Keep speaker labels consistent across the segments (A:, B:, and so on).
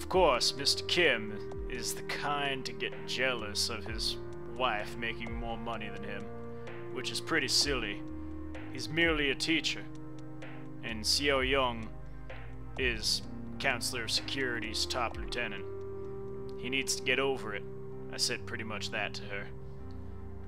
A: Of course, Mr. Kim is the kind to get jealous of his wife making more money than him, which is pretty silly. He's merely a teacher, and Xiao Young is Counselor of Security's top lieutenant. He needs to get over it. I said pretty much that to her.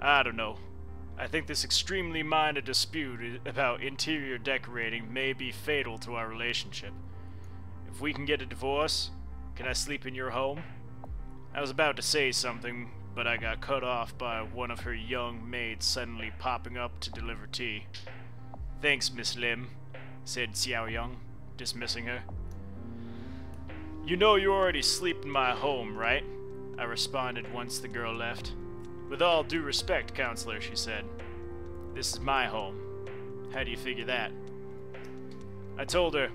A: I don't know. I think this extremely minor dispute about interior decorating may be fatal to our relationship. If we can get a divorce, can I sleep in your home? I was about to say something, but I got cut off by one of her young maids suddenly popping up to deliver tea. Thanks, Miss Lim, said Xiao Young, dismissing her. You know you already sleep in my home, right? I responded once the girl left. With all due respect, Counselor, she said. This is my home. How do you figure that? I told her,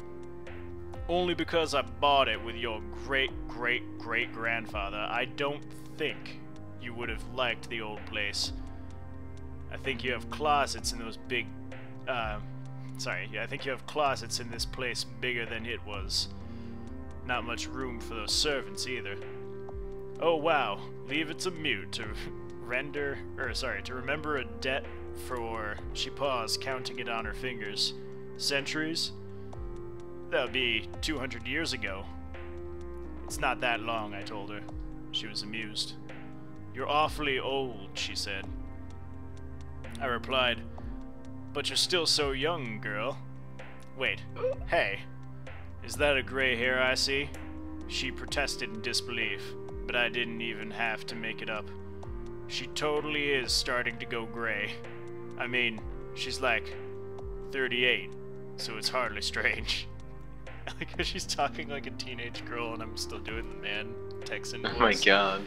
A: only because I bought it with your great-great-great-grandfather, I don't think you would have liked the old place. I think you have closets in those big, I think you have closets in this place bigger than it was. Not much room for those servants either. Oh wow, leave it to mute to remember a debt for, she paused, counting it on her fingers. Centuries? That would be 200 years ago. It's not that long, I told her. She was amused. You're awfully old, she said. I replied, but you're still so young, girl. Wait, hey, is that a gray hair I see? She protested in disbelief, but I didn't even have to make it up. She totally is starting to go gray. I mean, she's like 38, so it's hardly strange. I like how she's talking like a teenage girl and I'm still doing the man Texan voice.
B: Oh my god.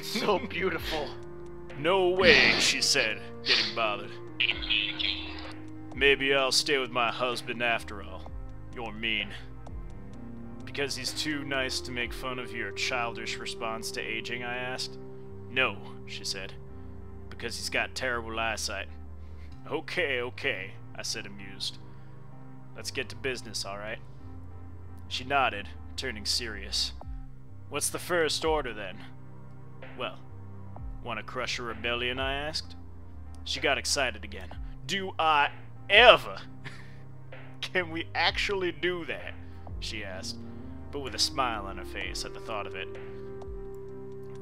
C: So beautiful.
A: No way, she said, getting bothered. Maybe I'll stay with my husband after all. You're mean. Because he's too nice to make fun of your childish response to aging, I asked. No, she said. Because he's got terrible eyesight. Okay, I said, amused. Let's get to business, alright? She nodded, turning serious. What's the first order, then? Well, want to crush a rebellion, I asked. She got excited again. Do I ever? Can we actually do that? She asked, but with a smile on her face at the thought of it.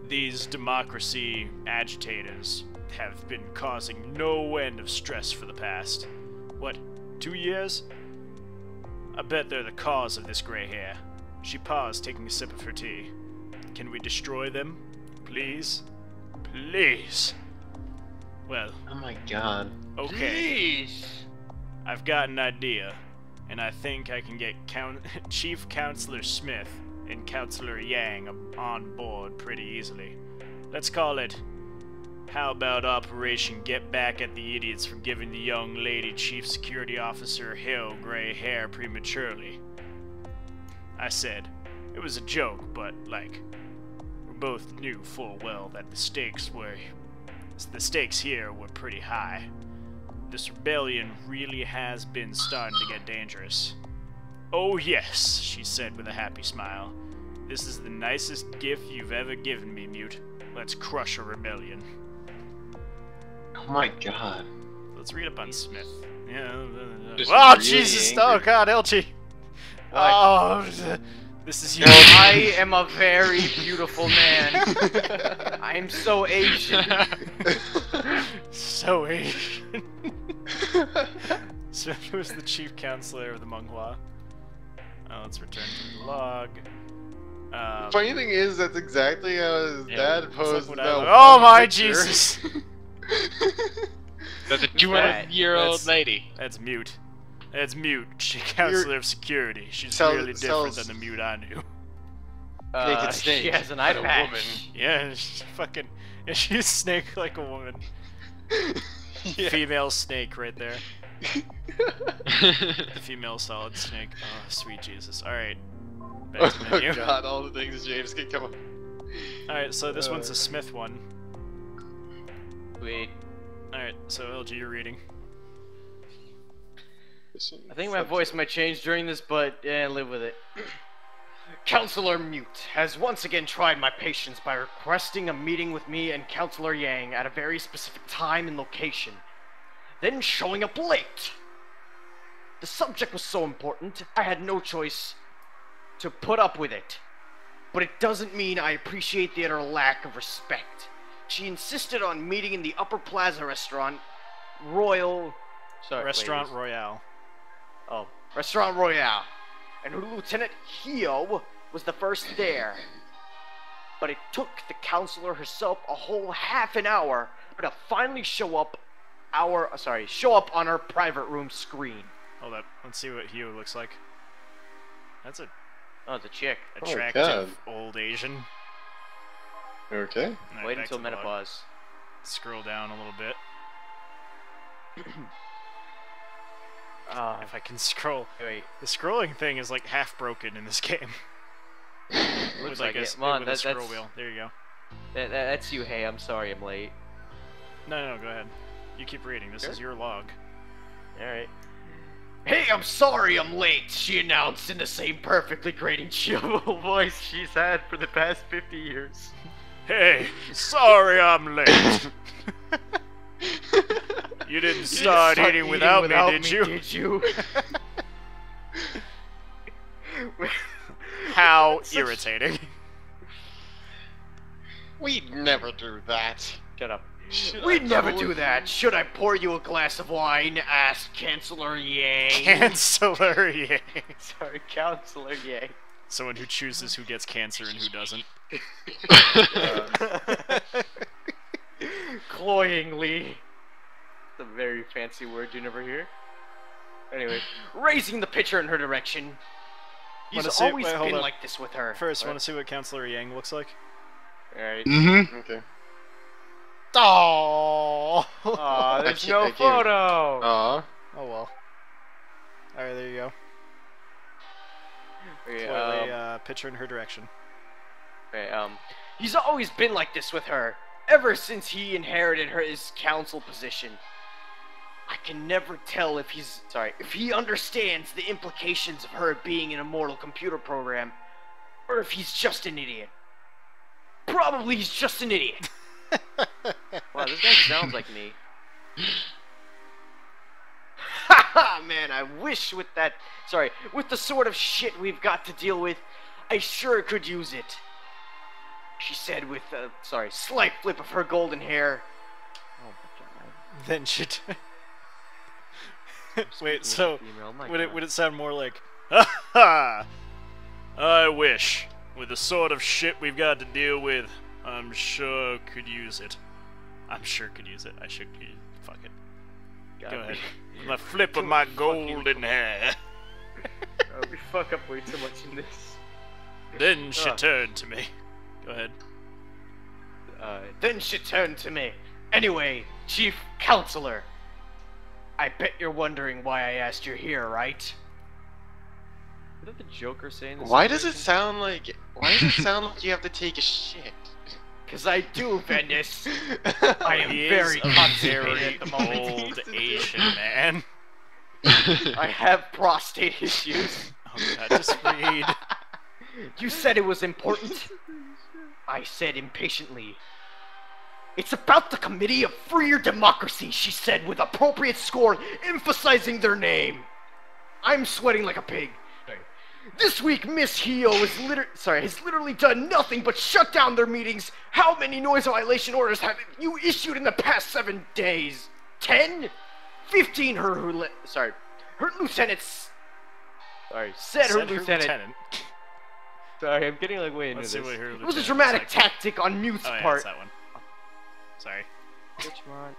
A: These democracy agitators have been causing no end of stress for the past, 2 years? I bet they're the cause of this gray hair. She paused, taking a sip of her tea. Can we destroy them? Please? Please? Well...
B: Oh my god.
A: Okay. Please. I've got an idea, and I think I can get Chief Counselor Smith and Counselor Yang on board pretty easily. Let's call it, how about Operation Get Back at the Idiots for giving the young lady Chief Security Officer Hill gray hair prematurely? I said, it was a joke, but, like, we both knew full well that the stakes here were pretty high. This rebellion really has been starting to get dangerous. Oh yes, she said with a happy smile. This is the nicest gift you've ever given me, Mute. Let's crush a rebellion.
B: Oh my god.
A: Let's read up on Smith. Yeah.
B: Just
A: Oh
B: really
A: Jesus!
B: angry.
A: Oh God, LG. Oh, this is you.
C: I am a very beautiful man. I am so Asian.
A: So Asian. Smith was the chief counselor of the Menghua. Let's return to the log.
D: Funny thing is, that's exactly how his dad posed
A: like
D: that.
A: oh
D: one
A: my
D: picture.
A: Jesus!
E: That's a 200-year-old lady.
A: That's Mute. That's Mute. She counselor of security. She's
D: Tell-
A: really different
D: tells-
A: than the Mute I knew.
D: Naked snake,
C: she has an eye
D: but a
C: patch.
D: woman.
A: Yeah, she's fucking. Yeah, she's a snake like a woman.
D: Yeah.
A: Female snake right there. The female solid snake. Oh, sweet Jesus. Alright. Back to
D: Oh
A: menu.
D: god, all the things James can come up.
A: Alright, so this one's a Smith one.
C: Wait.
A: Alright, so LG, you're reading.
C: I think my voice might change during this, but yeah, live with it. Counselor Mute has once again tried my patience by requesting a meeting with me and Counselor Yang at a very specific time and location, then showing up late. The subject was so important, I had no choice to put up with it. But it doesn't mean I appreciate the utter lack of respect. She insisted on meeting in the Upper Plaza restaurant,
A: Restaurant Royale.
C: Oh, Restaurant Royale. And Lieutenant Hio was the first there. But it took the counselor herself a whole half an hour to finally show up on her private room screen.
A: Hold up, let's see what Hio looks like. That's a
C: Oh, it's a chick.
A: attractive old Asian.
D: Okay.
A: Alright,
C: Wait
A: back
C: until
A: to the log.
C: menopause.
A: Scroll down a little bit. If I can scroll.
C: Wait.
A: The scrolling thing is like half broken in this game.
C: Looks
A: With
C: like
A: a,
C: it. Come on,
A: with a scroll
C: that's
A: wheel. There you go.
C: that's you. Hey, I'm sorry I'm late.
A: No, go ahead. You keep reading. This is your log.
C: All right. Hey, I'm sorry I'm late, she announced in the same perfectly great and chill voice she's had for the past 50 years.
A: Hey, sorry I'm late. You didn't start eating without me, did you?
C: Did you?
A: How irritating.
D: We'd never do that.
C: Shut up.
D: Should
C: We'd
D: I
C: never
D: go
C: do
D: with-
C: that. Should I pour you a glass of wine? Asked Chancellor Yang.
A: Chancellor Yang.
C: Sorry, Counselor Yang.
A: Someone who chooses who gets cancer and who doesn't.
C: Cloyingly. It's a very fancy word you never hear. Anyway, raising the pitcher in her direction. He's
A: Wanna see-
C: always
A: wait, hold
C: been
A: up.
C: like this with her.
A: First, want to see what Counselor Yang looks like?
C: Alright.
D: Mm-hmm. Okay.
A: Oh.
C: Aw, there's
D: I
C: no
D: can't-
C: photo!
D: Aw.
A: Oh well. Alright, there you go.
C: Okay,
A: Clearly, picture in her direction.
C: okay, he's always been like this with her, ever since he inherited his council position. I can never tell if if he understands the implications of her being an immortal computer program, or if he's just an idiot. Probably he's just an idiot. Wow, this guy sounds like me. Haha, man, I wish with the sort of shit we've got to deal with, I sure could use it. She said with a, slight flip of her golden hair. Oh my god.
A: Then she. Wait, so would it sound more like, ha ha? I wish, with the sort of shit we've got to deal with, I'm sure could use it. I'm sure could use it. I should. Fuck it. Go ahead. The flip of my golden hair.
C: We fuck up way too much in this.
A: Then she turned to me. Go ahead.
C: Then she turned to me. Anyway, Chief Counselor, I bet you're wondering why I asked you here, right? Is that the Joker saying this?
D: Why does it sound like you have to take a shit?
C: Because I do, Vendis. I am
A: He
C: very
A: is a
C: constipated
A: very
C: at the moment.
A: old Asian man.
C: I have prostate issues.
A: Oh god, just read.
C: You said it was important. I said impatiently. It's about the Committee of Freer Democracy, she said with appropriate scorn, emphasizing their name. I'm sweating like a pig. This week, Miss Hio has literally done nothing but shut down their meetings. How many noise violation orders have you issued in the past 7 days? 10? 15 her lieutenants. Said her lieutenant. Sorry, I'm getting like way into
A: Let's
C: this.
A: see what her
C: It was a
A: lieutenant
C: dramatic
A: looks like.
C: tactic on Mute's
A: Oh yeah,
C: part.
A: it's that one. Sorry.
C: Which one?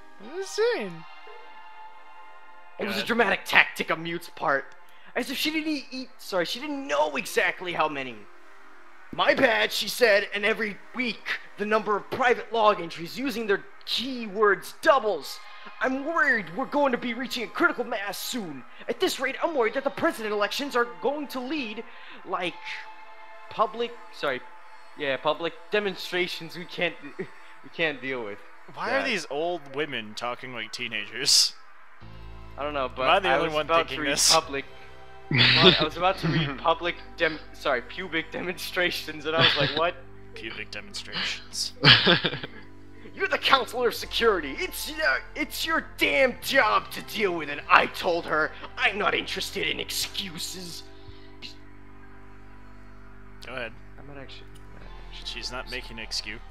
A: Go
C: It was a
A: ahead.
C: dramatic tactic on Mute's part. As if she didn't know exactly how many. My bad, she said, and every week the number of private log entries using their keywords doubles. I'm worried we're going to be reaching a critical mass soon. At this rate, I'm worried that the president elections are going to lead, like, public demonstrations we can't deal with.
A: Why are these old women talking like teenagers?
C: I don't know, but
A: Am I the only
C: was
A: one
C: about
A: thinking
C: to read
A: this?
C: public. I was about to read pubic demonstrations, and I was like, what?
A: Pubic demonstrations.
C: You're the counselor of security. It's your damn job to deal with it. I told her I'm not interested in excuses.
A: Go ahead.
C: I'm not actually.
A: She's not making an excuse.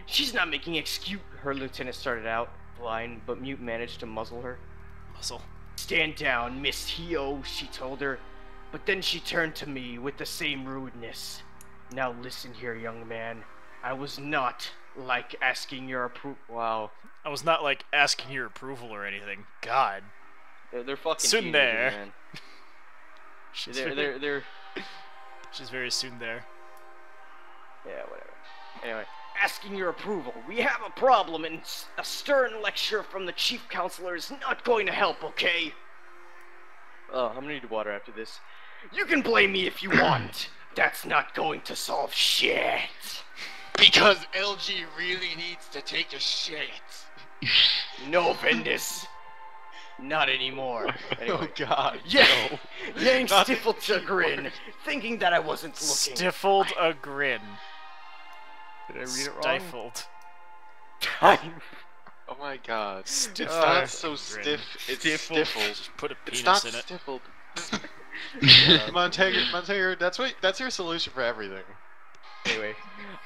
C: She's not making excuse. Her lieutenant started out blind, but Mute managed to muzzle her.
A: Muscle.
C: Stand down, Miss Hio, she told her. But then she turned to me with the same rudeness. Now listen here, young man. I was not like asking your approval. Wow.
A: I was not like asking your approval or anything. God.
C: They're fucking
A: Soon there.
C: man.
A: She's She's very soon there.
C: Yeah, whatever. Anyway, asking your approval. We have a problem, and a stern lecture from the chief counselor is not going to help, okay? Oh, I'm gonna need water after this. You can blame me if you want. That's not going to solve shit.
D: Because LG really needs to take a shit.
C: No, Bendis. Not anymore. Anyway.
D: Oh god.
C: Yeah. Yang stifled a grin, thinking that I wasn't looking.
A: Stifled a grin.
C: Did I read it wrong?
A: Stifled.
D: Oh my god.
A: It's
D: not so stiff, it's stifled.
A: Just put a
D: It's
A: penis
D: not
A: in it.
D: stifled. Montego, that's your solution for everything.
C: Anyway,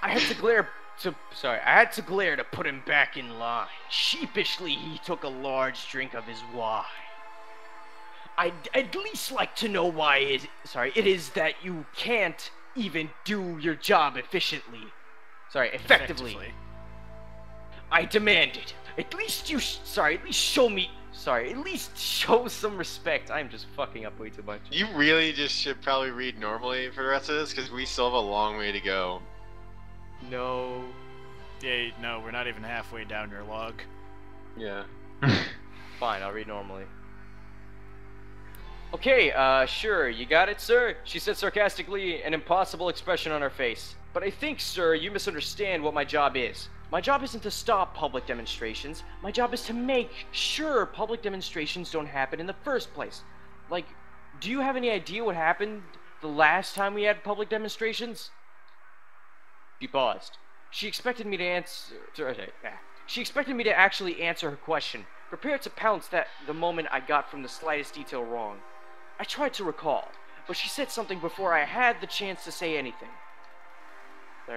C: I had to glare to put him back in line. Sheepishly, he took a large drink of his wine. I'd at least like to know why it is that you can't even do your job effectively. I demanded. At least show some respect. I'm just fucking up way too much.
D: You really just should probably read normally for the rest of this, because we still have a long way to go.
C: No.
A: Yeah, no, we're not even halfway down your log.
D: Yeah.
C: Fine, I'll read normally. Okay, sure, you got it, sir? She said sarcastically, an impossible expression on her face. But I think, sir, you misunderstand what my job is. My job isn't to stop public demonstrations. My job is to make sure public demonstrations don't happen in the first place. Like, do you have any idea what happened the last time we had public demonstrations? She paused. She expected me to She expected me to actually answer her question, prepared to pounce the moment I got from the slightest detail wrong. I tried to recall, but she said something before I had the chance to say anything.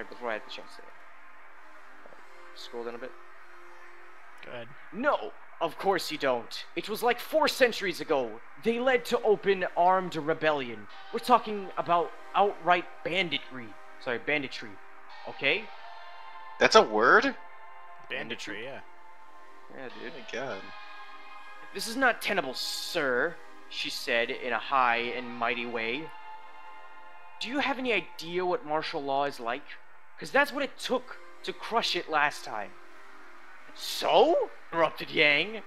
C: Before I had the chance to say it. Scroll down a bit.
A: Go ahead.
C: No, of course you don't. It was like 4 centuries ago. They led to open armed rebellion. We're talking about outright banditry. Okay?
D: That's a word?
A: Banditry, yeah.
C: Yeah, dude.
D: Oh my god.
C: This is not tenable, sir, she said in a high and mighty way. Do you have any idea what martial law is like? Because that's what it took to crush it last time. So? Interrupted Yang.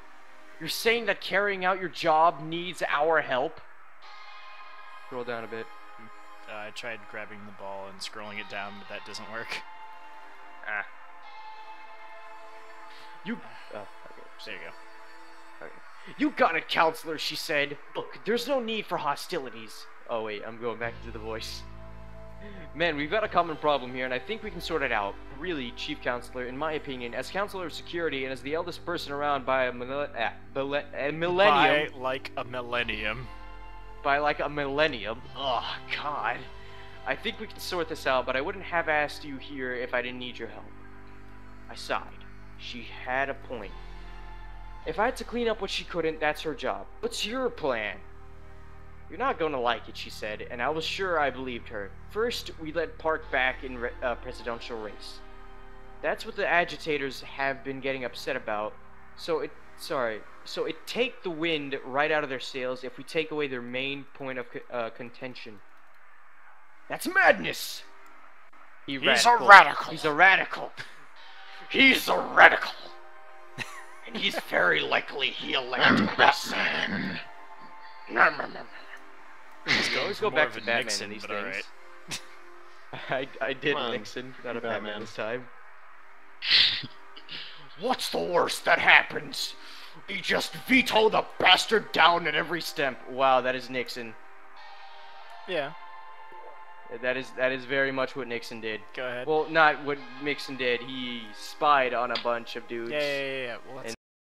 C: You're saying that carrying out your job needs our help? Scroll down a bit.
A: I tried grabbing the ball and scrolling it down, but that doesn't work.
C: Ah. You... okay.
A: There you go.
C: Okay. You got it, counselor, she said. Look, there's no need for hostilities. Oh wait, I'm going back into the voice. Man, we've got a common problem here, and I think we can sort it out. Really, Chief Counselor, in my opinion, as Counselor of Security and as the eldest person around by a millennium...
A: By like a millennium.
C: By like a millennium? Oh, God. I think we can sort this out, but I wouldn't have asked you here if I didn't need your help. I sighed. She had a point. If I had to clean up what she couldn't, that's her job. What's your plan? You're not gonna like it, she said, and I was sure I believed her. First, we let Park back in presidential race. That's what the agitators have been getting upset about. So it take the wind right out of their sails if we take away their main point of contention. That's madness! He's a radical. He's a radical. He's a radical. And he's very likely he'll land us. Let's go back to Batman
A: Nixon,
C: these
A: but
C: days.
A: alright.
C: I did
D: Come on,
C: Nixon, not a
D: Batman.
C: Batman this time. What's the worst that happens? We just veto the bastard down at every step. Wow, that is Nixon.
A: Yeah.
C: That is very much what Nixon did.
A: Go ahead.
C: Well, not what Nixon did. He spied on a bunch of dudes.
A: Yeah. Well,